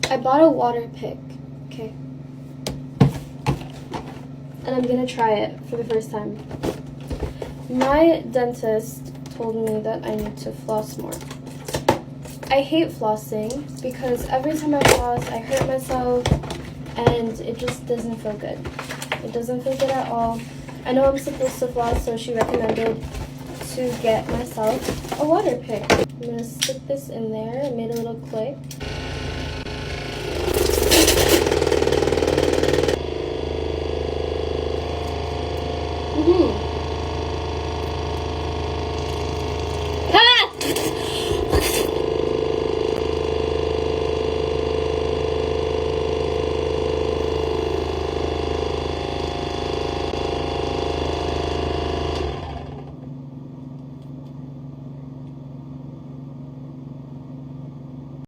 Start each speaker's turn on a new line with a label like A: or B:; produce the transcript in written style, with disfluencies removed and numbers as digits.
A: I bought a water pick, okay? And I'm gonna try it for the first time. My dentist told me that I need to floss more. I hate flossing because every time I floss, I hurt myself and it just doesn't feel good. It doesn't feel good at all. I know I'm supposed to floss, so she recommended to get myself a water pick. I'm gonna stick this in there. I made a little clip.